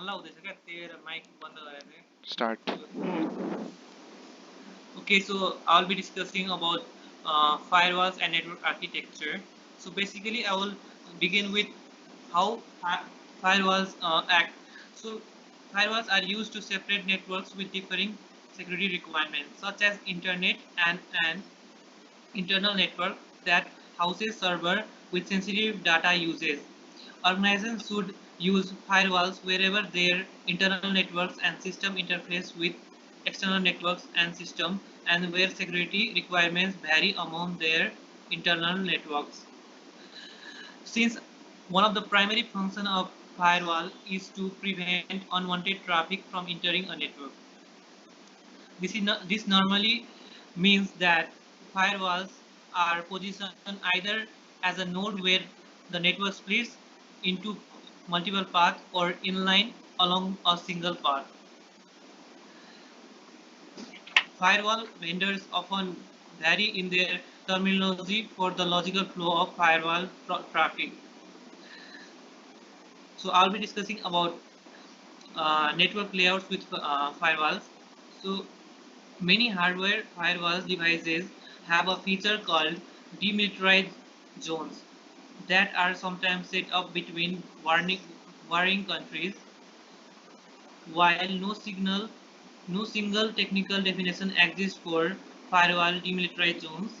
हल्ला हुँदैछ क्या, तेरो माइक बन्द गरेर चाहिँ। Start. Okay, so I'll be discussing about firewalls and network architecture. So basically, I will begin with how firewalls act. So firewalls are used to separate networks with differing security requirements, such as internet and an internal network that houses server with sensitive data uses. Organizations should use firewalls wherever their internal networks and system interface with external networks and system, and where security requirements vary among their internal networks. Since one of the primary functions of firewall is to prevent unwanted traffic from entering a network. This normally means that firewalls are positioned either as a node where the network splits into multiple paths or inline along a single path. Firewall vendors often vary in their terminology for the logical flow of firewall traffic. So I'll be discussing about network layouts with firewalls. So many hardware firewall devices have a feature called demilitarized zones that are sometimes set up between warring countries. While no single technical definition exists for firewall demilitarized zones,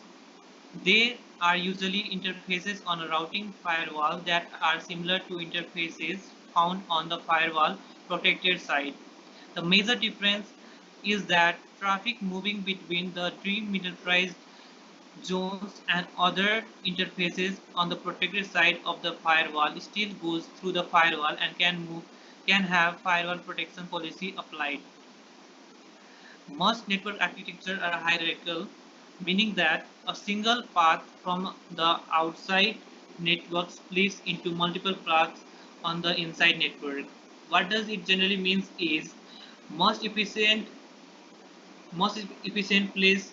they are usually interfaces on a routing firewall that are similar to interfaces found on the firewall protected side. The major difference is that traffic moving between the demilitarized zones and other interfaces on the protected side of the firewall still goes through the firewall and can have firewall protection policy applied. Most network architectures are hierarchical, meaning that a single path from the outside network splits into multiple paths on the inside network. What does it generally means is most efficient most efficient place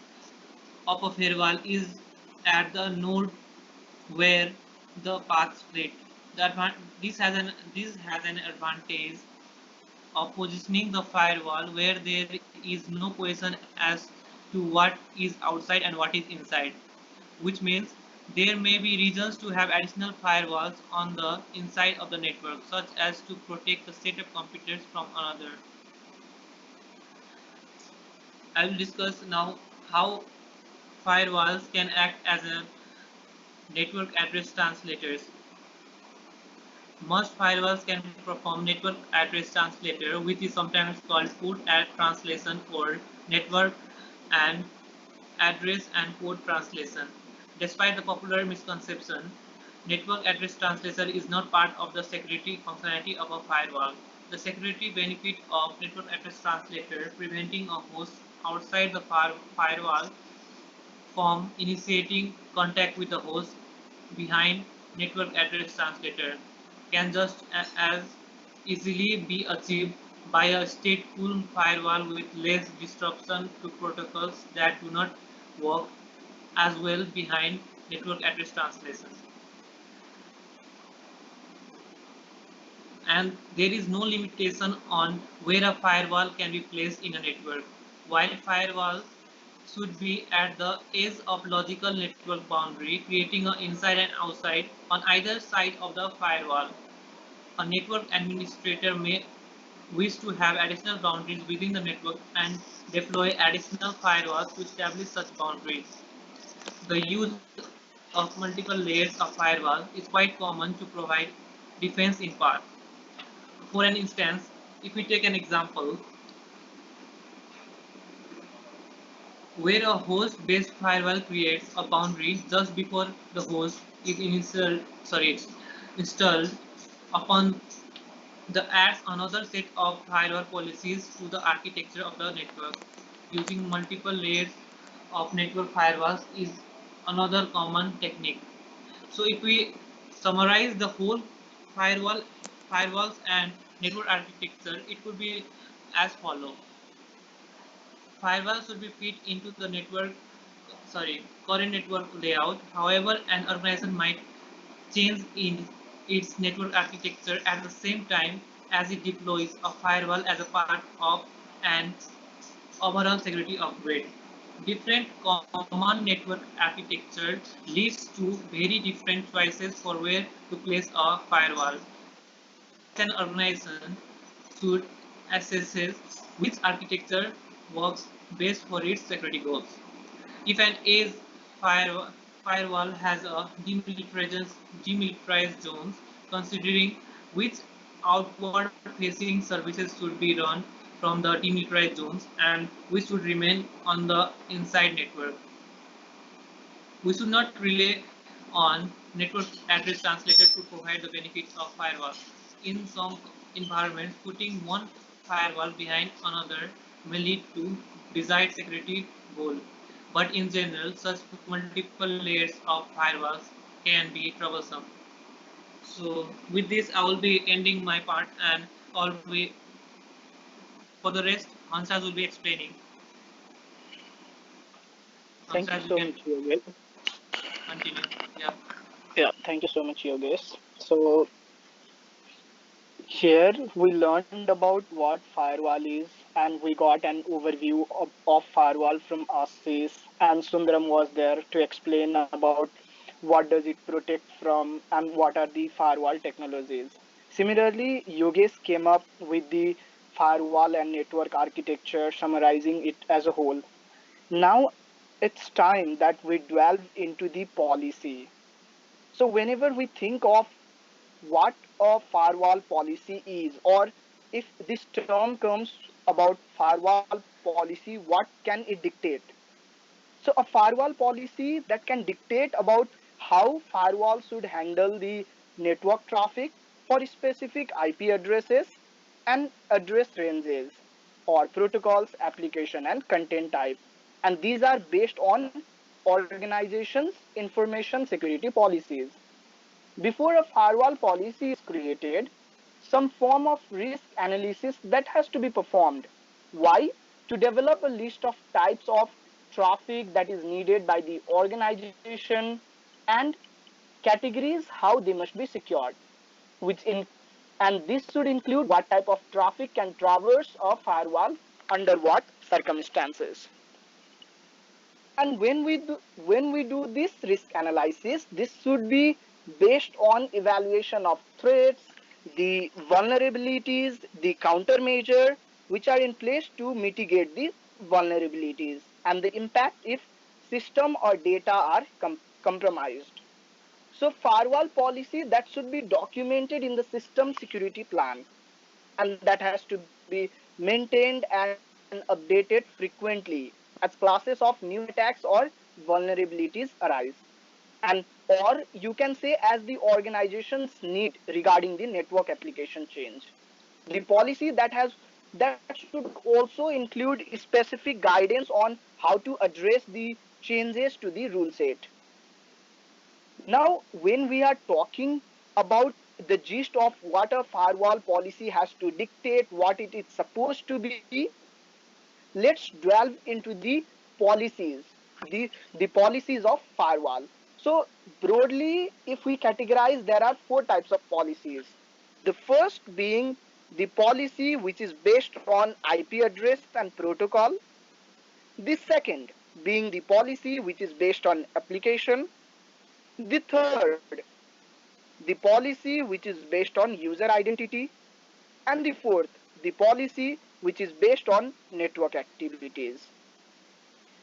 of a firewall is at the node where the path split. This has an advantage of positioning the firewall where there is no question as to what is outside and what is inside, which means there may be reasons to have additional firewalls on the inside of the network, such as to protect the set of computers from another. I will discuss now how firewalls can act as a network address translators. Most firewalls can perform network address translator, which is sometimes called port translation or network and address and port translation. Despite the popular misconception, network address translation is not part of the security functionality of a firewall. The security benefit of network address translator preventing a host outside the firewall from initiating contact with the host behind network address translator can just as easily be achieved by a stateful firewall with less disruption to protocols that do not work as well behind network address translation. And there is no limitation on where a firewall can be placed in a network. While firewalls should be at the edge of logical network boundary, creating an inside and outside on either side of the firewall. A network administrator may wish to have additional boundaries within the network and deploy additional firewalls to establish such boundaries. The use of multiple layers of firewall is quite common to provide defense in part. For an instance, if we take an example where a host-based firewall creates a boundary just before the host is installed upon the adds another set of firewall policies to the architecture of the network. Using multiple layers of network firewalls is another common technique. So if we summarize the whole firewalls and network architecture, it could be as follow. Firewall should be fit into the current network layout. However, an organization might change in its network architecture at the same time. as it deploys a firewall as a part of an overall security upgrade. Different common network architecture leads to very different choices for where to place a firewall. An organization should assess which architecture works best for its security goals. If an edge firewall has a demilitarized zones, considering which outward-facing services should be run from the demilitarized zones and which should remain on the inside network. We should not rely on network address translator to provide the benefits of firewall. In some environments, putting one firewall behind another may lead to desired security goal. But in general, such multiple layers of firewalls can be troublesome. So with this, I will be ending my part, and all we for the rest, Hansraj will be explaining. Thank you Hansraj, you so can much, Yogesh. continue. Yeah. Yeah, thank you so much, Yogesh. So here we learned about what firewall is, and we got an overview of firewall from Assis, and Sundaram was there to explain about what does it protect from and what are the firewall technologies. Similarly, Yogesh came up with the firewall and network architecture, summarizing it as a whole. Now it's time that we delve into the policy. So whenever we think of what a firewall policy is, or if this term comes about firewall policy, what can it dictate? So a firewall policy that can dictate about how firewall should handle the network traffic for specific IP addresses and address ranges, or protocols, application and content type. And these are based on organizations information security policies. Before a firewall policy is created, some form of risk analysis that has to be performed. Why? To develop a list of types of traffic that is needed by the organization and categories how they must be secured, which in and this should include what type of traffic can traverse a firewall under what circumstances. And when we do this risk analysis, this should be based on evaluation of threats, the vulnerabilities, the countermeasure which are in place to mitigate the vulnerabilities and the impact if system or data are compromised. So firewall policy that should be documented in the system security plan, and that has to be maintained and updated frequently as classes of new attacks or vulnerabilities arise, and or you can say as the organization's need regarding the network application change. The policy that should also include specific guidance on how to address the changes to the rule set. Now, when we are talking about the gist of what a firewall policy has to dictate, what it is supposed to be, let's delve into the policies, the policies of firewall. So, broadly, if we categorize, there are four types of policies. The first being the policy which is based on IP address and protocol. The second being the policy which is based on application. The third, the policy which is based on user identity, and the fourth, the policy which is based on network activities.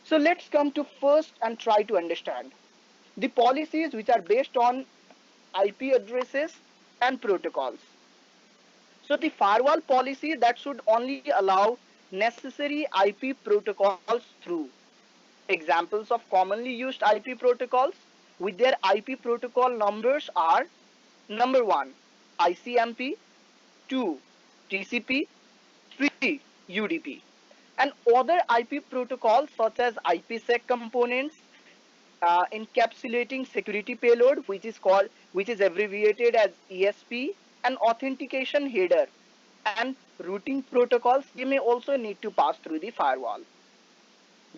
So let's come to first and try to understand the policies which are based on IP addresses and protocols. So the firewall policy that should only allow necessary IP protocols through. Examples of commonly used IP protocols with their IP protocol numbers are: number 1, ICMP; 2, TCP; 3, UDP. And other IP protocols such as IPsec components, encapsulating security payload, which is abbreviated as ESP, and authentication header and routing protocols, they may also need to pass through the firewall.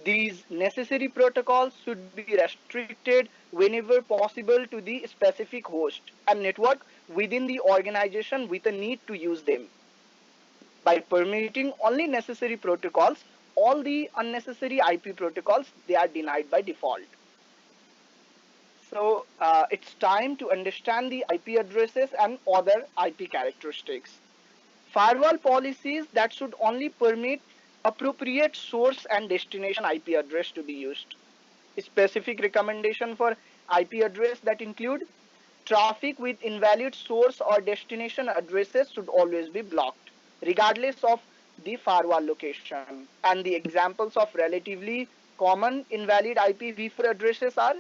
These necessary protocols should be restricted whenever possible to the specific host and network within the organization with a need to use them. By permitting only necessary protocols, all the unnecessary IP protocols they are denied by default. So it's time to understand the IP addresses and other IP characteristics. Firewall policies that should only permit appropriate source and destination IP address to be used. Specific recommendation for IP address that include traffic with invalid source or destination addresses should always be blocked, regardless of the firewall location. And the examples of relatively common invalid IPv4 addresses are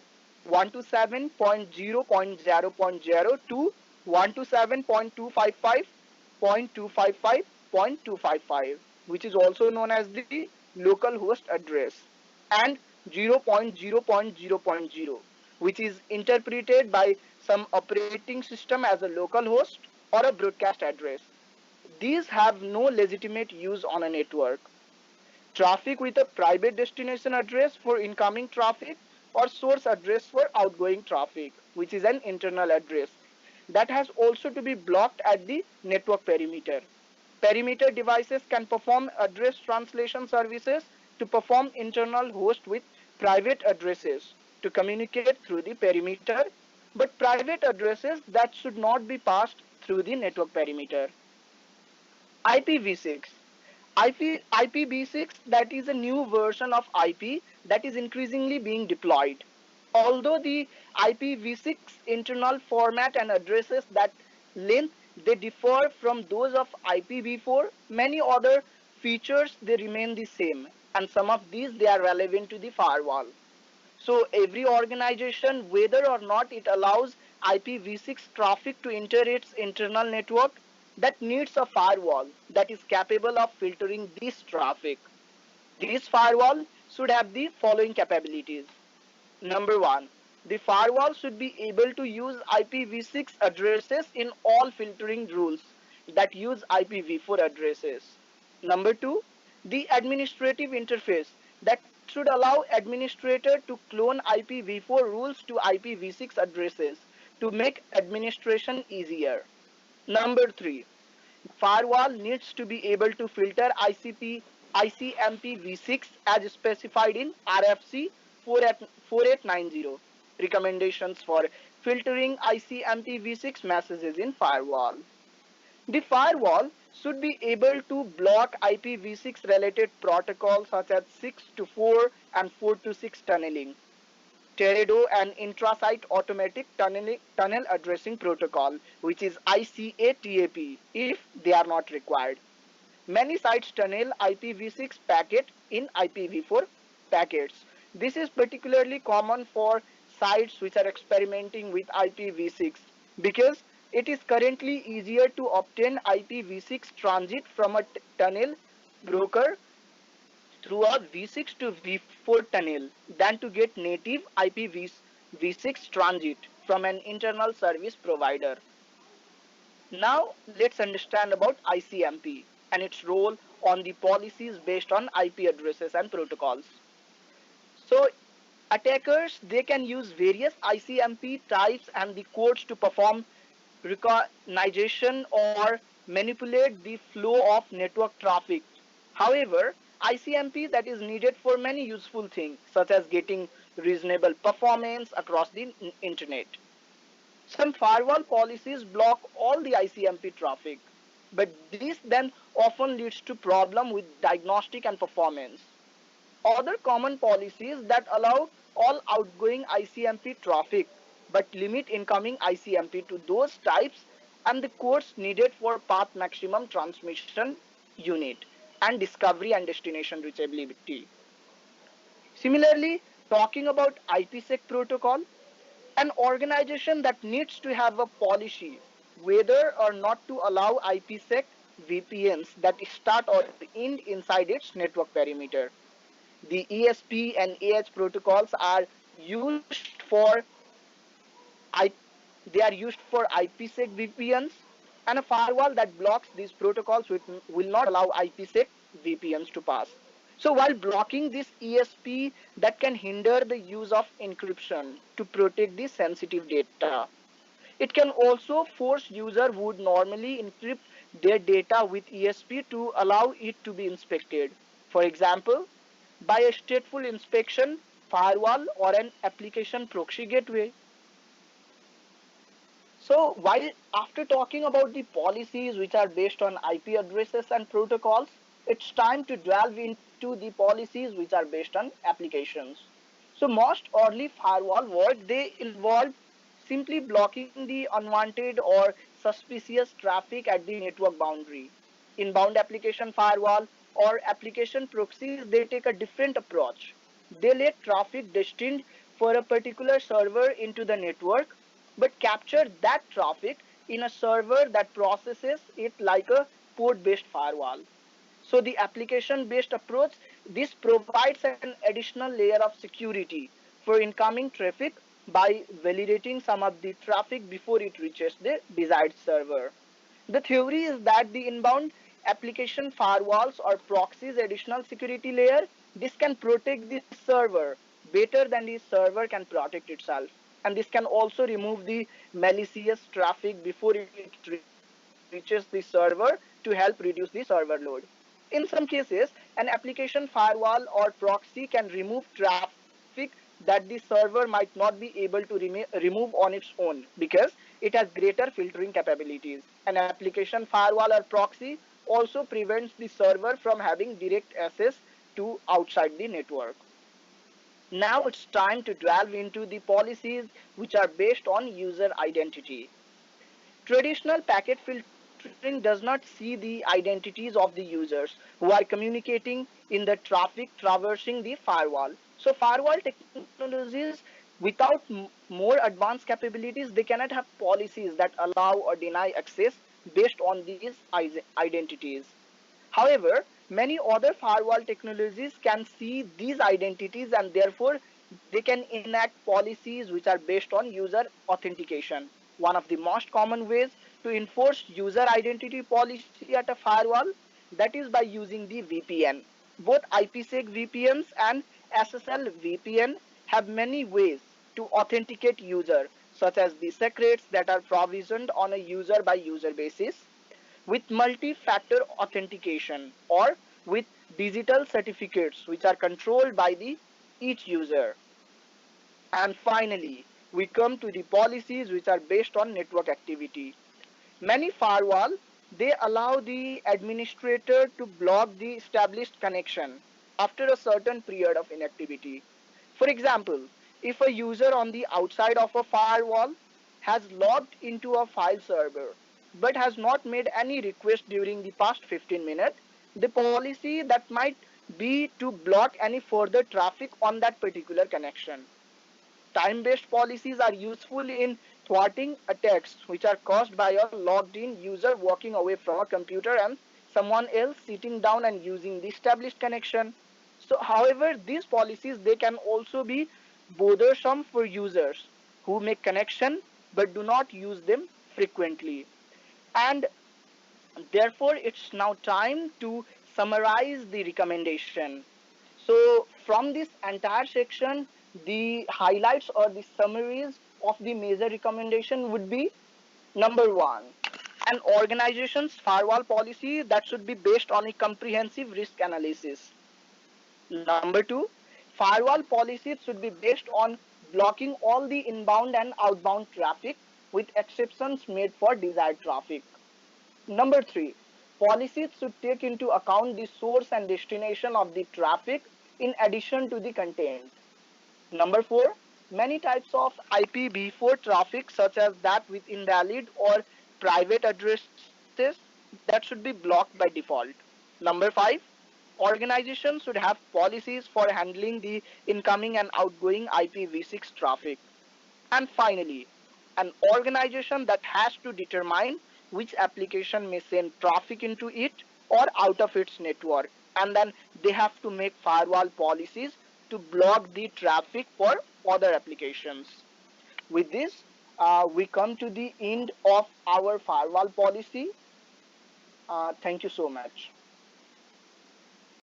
127.0.0.0 to 127.255.255.255, which is also known as the local host address, and 0.0.0.0, which is interpreted by some operating system as a local host or a broadcast address. These have no legitimate use on a network. Traffic with a private destination address for incoming traffic or source address for outgoing traffic, which is an internal address. That has also to be blocked at the network perimeter. Perimeter devices can perform address translation services to perform internal host with private addresses to communicate through the perimeter, but private addresses that should not be passed through the network perimeter. IPv6. IPv6, that is a new version of IP that is increasingly being deployed. Although the IPv6 internal format and addresses that length they differ from those of IPv4, many other features they remain the same, and some of these they are relevant to the firewall. So every organization, whether or not it allows IPv6 traffic to enter its internal network, that needs a firewall that is capable of filtering this traffic. This firewall should have the following capabilities. Number one, the firewall should be able to use IPv6 addresses in all filtering rules that use IPv4 addresses. Number two, the administrative interface that should allow administrator to clone IPv4 rules to IPv6 addresses to make administration easier. Number three, firewall needs to be able to filter ICMP v6 as specified in RFC 4890 recommendations for filtering ICMP v6 messages in firewall. The firewall should be able to block IPv6 related protocols such as 6 to 4 and 4 to 6 tunneling, Teredo and intra-site automatic tunnel addressing protocol, which is ICATAP, if they are not required. Many sites tunnel IPv6 packet in IPv4 packets. This is particularly common for sites which are experimenting with IPv6 because it is currently easier to obtain IPv6 transit from a tunnel broker through a v6 to v4 tunnel than to get native IPv6 transit from an internal service provider. Now let's understand about ICMP and its role on the policies based on IP addresses and protocols. So attackers they can use various ICMP types and the codes to perform recognition or manipulate the flow of network traffic. However, ICMP that is needed for many useful things such as getting reasonable performance across the internet. Some firewall policies block all the ICMP traffic, but this then often leads to problem with diagnostic and performance. Other common policies that allow all outgoing ICMP traffic but limit incoming ICMP to those types and the codes needed for path maximum transmission unit and discovery and destination reachability. Similarly, talking about IPsec protocol, an organization that needs to have a policy whether or not to allow IPsec VPNs that start or end inside its network perimeter. The ESP and AH protocols are used for I, they are used for IPsec VPNs, and a firewall that blocks these protocols will not allow IPsec VPNs to pass. So while blocking this ESP that can hinder the use of encryption to protect the sensitive data. It can also force user would normally encrypt their data with ESP to allow it to be inspected. For example, by a stateful inspection, firewall, or an application proxy gateway. So while after talking about the policies which are based on IP addresses and protocols, it's time to delve into the policies which are based on applications. So most early firewall work, they involved simply blocking the unwanted or suspicious traffic at the network boundary. Inbound application firewall or application proxies, they take a different approach. They let traffic destined for a particular server into the network, but capture that traffic in a server that processes it like a port-based firewall. So the application-based approach, this provides an additional layer of security for incoming traffic by validating some of the traffic before it reaches the desired server. The theory is that the inbound application firewalls or proxies additional security layer, this can protect the server better than the server can protect itself. And this can also remove the malicious traffic before it reaches the server to help reduce the server load. In some cases, an application firewall or proxy can remove traffic that the server might not be able to remove on its own because it has greater filtering capabilities. An application firewall or proxy also prevents the server from having direct access to outside the network. Now it's time to delve into the policies which are based on user identity. Traditional packet filtering does not see the identities of the users who are communicating in the traffic traversing the firewall. So firewall technologies without more advanced capabilities, they cannot have policies that allow or deny access based on these identities. However, many other firewall technologies can see these identities and therefore they can enact policies which are based on user authentication. One of the most common ways to enforce user identity policy at a firewall, that is by using the VPN. Both IPsec VPNs and SSL VPN have many ways to authenticate user, such as the secrets that are provisioned on a user by user basis, with multi-factor authentication, or with digital certificates which are controlled by the each user. And finally, we come to the policies which are based on network activity. Many firewall, they allow the administrator to block the established connection after a certain period of inactivity. For example, if a user on the outside of a firewall has logged into a file server but has not made any request during the past 15 minutes, the policy that might be to block any further traffic on that particular connection. Time-based policies are useful in thwarting attacks which are caused by a logged-in user walking away from a computer and someone else sitting down and using the established connection. So, however, these policies, they can also be bothersome for users who make connection but do not use them frequently. And therefore, it's now time to summarize the recommendation. So from this entire section, the highlights or the summaries of the major recommendation would be: number one, an organization's firewall policy that should be based on a comprehensive risk analysis. Number two, firewall policies should be based on blocking all the inbound and outbound traffic with exceptions made for desired traffic. Number three, policies should take into account the source and destination of the traffic in addition to the content. Number four, many types of IPv4 traffic, such as that with invalid or private addresses, that should be blocked by default. Number five, organizations should have policies for handling the incoming and outgoing IPv6 traffic. And finally, an organization that has to determine which application may send traffic into it or out of its network. And then they have to make firewall policies to block the traffic for other applications. With this, we come to the end of our firewall policy. Thank you so much.